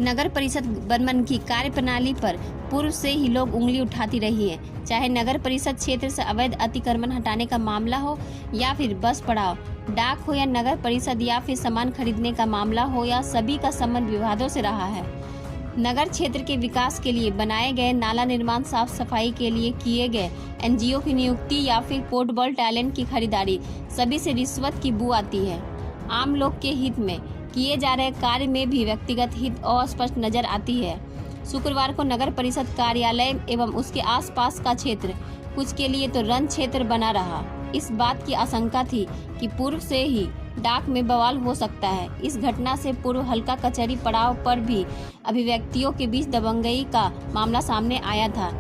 नगर परिषद बनमनखी कार्य प्रणाली पर पूर्व से ही लोग उंगली उठाती रही है। चाहे नगर परिषद क्षेत्र से अवैध अतिक्रमण हटाने का मामला हो या फिर बस पड़ाव, डाक हो या नगर परिषद या फिर सामान खरीदने का मामला हो, या सभी का संबंध विवादों से रहा है। नगर क्षेत्र के विकास के लिए बनाए गए नाला निर्माण, साफ सफाई के लिए किए गए एनजीओ की नियुक्ति या फिर पोर्टेबल टैलेंट की खरीदारी, सभी से रिश्वत की बू आती है। आम लोग के हित में किए जा रहे कार्य में भी व्यक्तिगत हित अस्पष्ट नजर आती है। शुक्रवार को नगर परिषद कार्यालय एवं उसके आसपास का क्षेत्र कुछ के लिए तो रण क्षेत्र बना रहा। इस बात की आशंका थी कि पूर्व से ही डाक में बवाल हो सकता है। इस घटना से पूर्व हल्का कचहरी पड़ाव पर भी अभिव्यक्तियों के बीच दबंगई का मामला सामने आया था,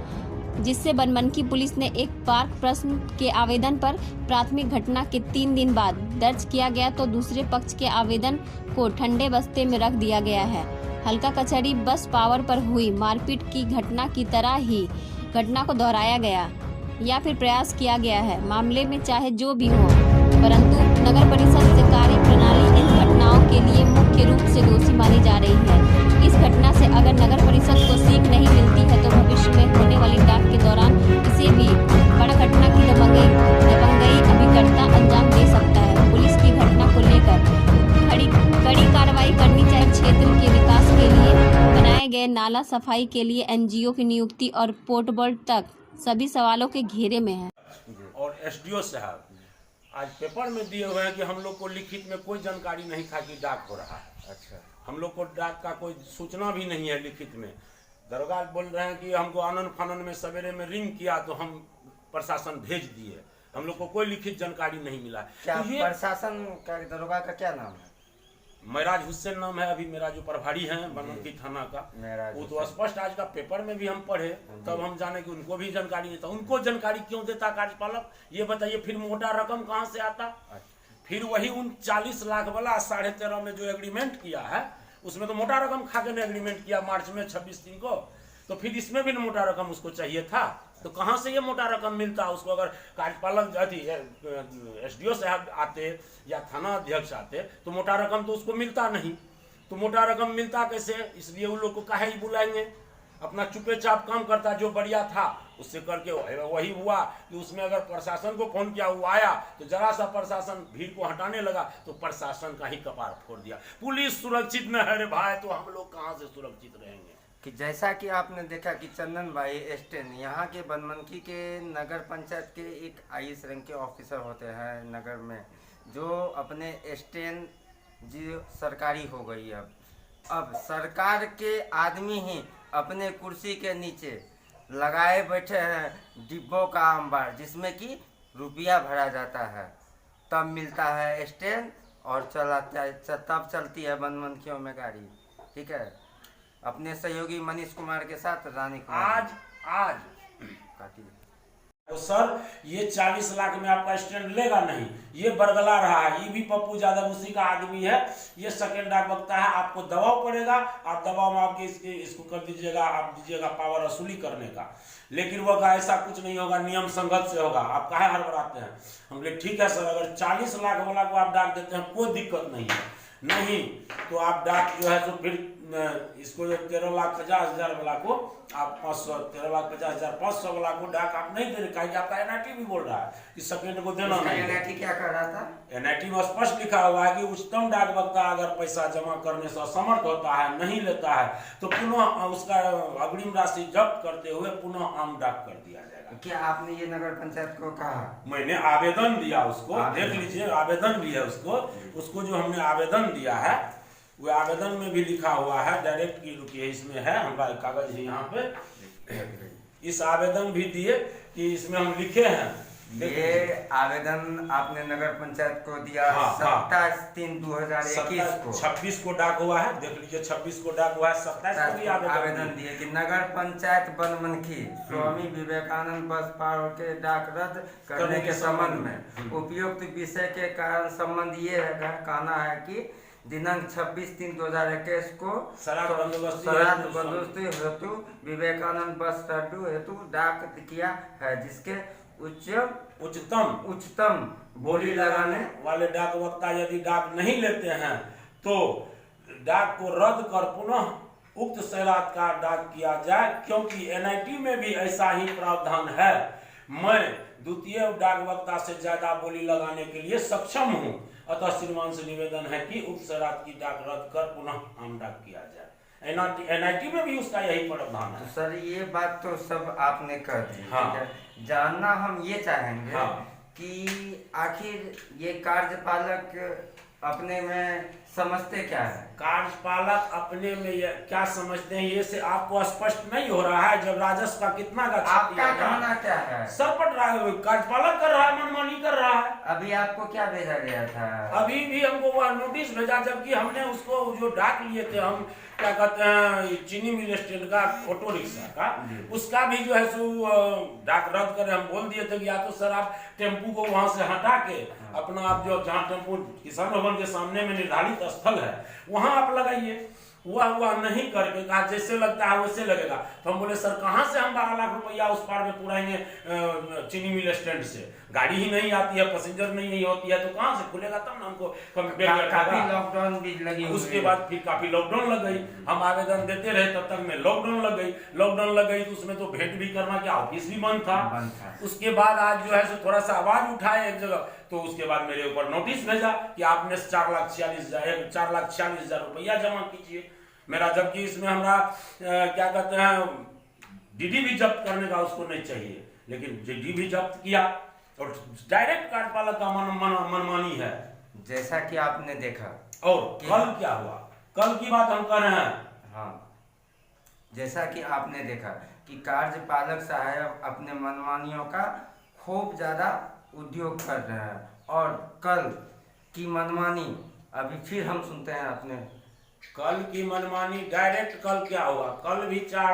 जिससे बनमनखी पुलिस ने एक पार्क प्रश्न के आवेदन पर प्राथमिक घटना के 3 दिन बाद दर्ज किया गया, तो दूसरे पक्ष के आवेदन को ठंडे बस्ते में रख दिया गया है। हल्का कचहरी बस पावर पर हुई मारपीट की घटना की तरह ही घटना को दोहराया गया या फिर प्रयास किया गया है। मामले में चाहे जो भी हो, परंतु नगर परिषद से कार्य प्रणाली इन घटनाओं के लिए मुख्य रूप से दोषी मानी जा रही है। इस घटना से अगर नगर परिषद को सीख नहीं मिलती है तो भविष्य में होने वाली डाक के दौरान किसी भी बड़ा घटना की दबंगई अभिकर्ता अंजाम दे सकता है। पुलिस की घटना को लेकर कड़ी कार्रवाई करनी चाहिए। क्षेत्र के विकास के लिए बनाए गए नाला सफाई के लिए एनजीओ की नियुक्ति और पोर्टेबल तक सभी सवालों के घेरे में है। और एसडीओ साहब आज पेपर में दिए हुए हैं कि हम लोग को लिखित में कोई जानकारी नहीं था कि डाक हो रहा है। अच्छा, हम लोग को डाक का कोई सूचना भी नहीं है लिखित में। दरोगा बोल रहे हैं कि हमको आनन फानन में सवेरे में रिंग किया तो हम प्रशासन भेज दिए। हम लोग को कोई लिखित जानकारी नहीं मिला। क्या तो ये प्रशासन का दरोगा का क्या नाम है? महराज हुसैन नाम है। अभी मेरा जो प्रभारी है बनमनखी थाना का, वो तो स्पष्ट आज का पेपर में भी हम पढ़े, तब हम जाने कि उनको भी जानकारी नहीं था। उनको जानकारी क्यों देता कार्यपालक, ये बताइए। फिर मोटा रकम कहाँ से आता? फिर वही उन 40 लाख वाला 13.5 में जो एग्रीमेंट किया है, उसमें तो मोटा रकम खा के एग्रीमेंट किया मार्च में 26 दिन को। तो फिर इसमें भी मोटा रकम उसको चाहिए था। तो कहाँ से ये मोटा रकम मिलता उसको? अगर कार्यपालक एसडीओ साहब आते या थाना अध्यक्ष आते तो मोटा रकम तो उसको मिलता नहीं। तो मोटा रकम मिलता कैसे? इसलिए उन लोग को काहे ही बुलाएंगे। अपना चुपे चाप काम करता, जो बढ़िया था उससे करके वही हुआ कि उसमें अगर प्रशासन को फोन किया, वो आया तो जरा सा प्रशासन भीड़ को हटाने लगा तो प्रशासन का ही कपार फोड़ दिया। पुलिस सुरक्षित न है रे भाई, तो हम लोग कहाँ से सुरक्षित रहेंगे? कि जैसा कि आपने देखा कि चंदन भाई स्टेन यहाँ के बनमनखी के नगर पंचायत के एक आईएएस रैंक के ऑफिसर होते हैं नगर में, जो अपने स्टेन जी सरकारी हो गई। अब सरकार के आदमी ही अपने कुर्सी के नीचे लगाए बैठे हैं डिब्बों का अंबार, जिसमें कि रुपया भरा जाता है, तब मिलता है स्टैंड और तब चलती है बनमनखियों में गाड़ी। ठीक है, अपने सहयोगी मनीष कुमार के साथ रानी कुमार। आज तो सर ये 40 लाख में आपका स्टैंड लेगा नहीं, ये बरगला रहा है। ये भी पप्पू यादव उसी का आदमी है। ये सेकेंड डाक बकता है, आपको दबाव पड़ेगा, आप दबाव में आपके इसको कर दीजिएगा, आप दीजिएगा पावर वसूली करने का। लेकिन वो ऐसा कुछ नहीं होगा, नियम संगत से होगा। आप काहे हड़बड़ाते हैं? हम बोले ठीक है सर, अगर 40 लाख वाला को आप डाक देते हैं कोई दिक्कत नहीं है, नहीं तो आप डाक जो है तो फिर इसको 13,50,000 वाला को आप 13,50,500 वाला को डाक आप नहीं दे रहे। कहीं आपका एनआईटी भी बोल रहा है कि सेकेंड को देना नहीं। एनआईटी क्या कर रहा था? एनआईटी में स्पष्ट लिखा हुआ है कि उच्चतम डाक बक्ता अगर पैसा जमा करने से असमर्थ होता है, नहीं लेता है, तो पुनः उसका अग्रिम राशि जब्त करते हुए पुनः आम डाक कर दिया जाएगा। क्या आपने ये नगर पंचायत को कहा? मैंने आवेदन दिया उसको, देख लीजिए आवेदन भी है उसको जो हमने आवेदन दिया है वो आवेदन में भी लिखा हुआ है डायरेक्ट की रुकिए, इसमें है हमारा कागज है यहाँ पे। इस आवेदन भी दिए कि इसमें हम लिखे हैं। ये आवेदन आपने नगर पंचायत को दिया 27/3/2021 को। 26 को डाक हुआ है, देख लीजिए 26 को डाक हुआ है, 27 को भी आवेदन दिए कि नगर पंचायत बनमनखी स्वामी विवेकानंद बस पार्क के डाक रद्द करने के संबंध में उपयुक्त विषय के कारण संबंध ये कहना है कि दिनांक 26/3/2021 को शराब बंदोबस्ती हेतु विवेकानंद बस अड्डू हेतु डाक किया है, जिसके उच्चतम बोली लगाने वाले डाक वक्ता यदि डाक नहीं लेते हैं तो डाक को रद्द कर पुनः उक्त सैरात का डाक किया जाए, क्योंकि एनआईटी में भी ऐसा ही प्रावधान है। मैं द्वितीय डाकवक्ता से ज्यादा बोली लगाने के लिए सक्षम हूं, अतः श्रीमान से निवेदन है कि उक्त सैरात की डाक रद्द कर पुनः आम डाक किया जाए। एनआईटी में भी उसका यही प्रावधान है। सर ये बात तो सब आपने कर दी, हाँ। ठीक है। जानना हम ये चाहेंगे हाँ। कि आखिर ये कार्यपालक अपने में समझते क्या है? कार्यपालक अपने में ये क्या समझते हैं, ये से आपको स्पष्ट नहीं हो रहा है। जब राजस्व का कितना का आपका कहना क्या है? सरपट रहा है, कार्यपालक कर रहा है, मनमानी कर रहा है। अभी आपको क्या भेजा गया था? अभी भी हमको वह नोटिस भेजा, जबकि हमने उसको जो डाक लिए थे, हम क्या कहते हैं चीनी मिल स्टैंड का ऑटो रिक्शा का, उसका भी जो है सो डाक रद्द कर हम बोल दिए थे कि या तो सर आप टेम्पू को वहां से हटा के अपना आप जो जहाँ टेम्पू किसान भवन के सामने में निर्धारित स्थल है वहां आप लगाइए। वह नहीं करके कहा जैसे लगता है वैसे लगेगा। तो हम बोले सर कहाँ से हम 12 लाख रुपया उस पार में पुराएंगे चीनी मिल स्टैंड से? गाड़ी ही नहीं आती है, पैसेंजर नहीं होती है, तो कहाँ से खुलेगा? तब ना हमको काफी लॉकडाउन भी लगी। उसके बाद फिर काफी लॉकडाउन लग गई। हम आवेदन देते रहे, तब तक में लॉकडाउन लग गई। लॉकडाउन लग गई तो उसमें तो भेंट भी करना क्या, ऑफिस भी बंद था। उसके बाद आज जो है सो थोड़ा सा आवाज उठाए एक जगह, तो उसके बाद मेरे ऊपर नोटिस भेजा कि आपने 4,46,000 रुपया जमा कीजिए मेरा, जबकि इसमें हमारा क्या कहते हैं डीडी भी जब्त करने का उसको नहीं चाहिए, लेकिन डीडी भी जब्त किया और डायरेक्ट कार्यपालक का मनमानी है। जैसा कि आपने देखा। और कल क्या हुआ, कल की बात हम कर रहे हैं। हाँ, जैसा कि आपने देखा कि कार्यपालक साहब अपने मनमानियों का खूब ज्यादा उद्योग कर रहे हैं, और कल की मनमानी अभी फिर हम सुनते हैं अपने। कल की मनमानी डायरेक्ट कल क्या हुआ, कल भी 4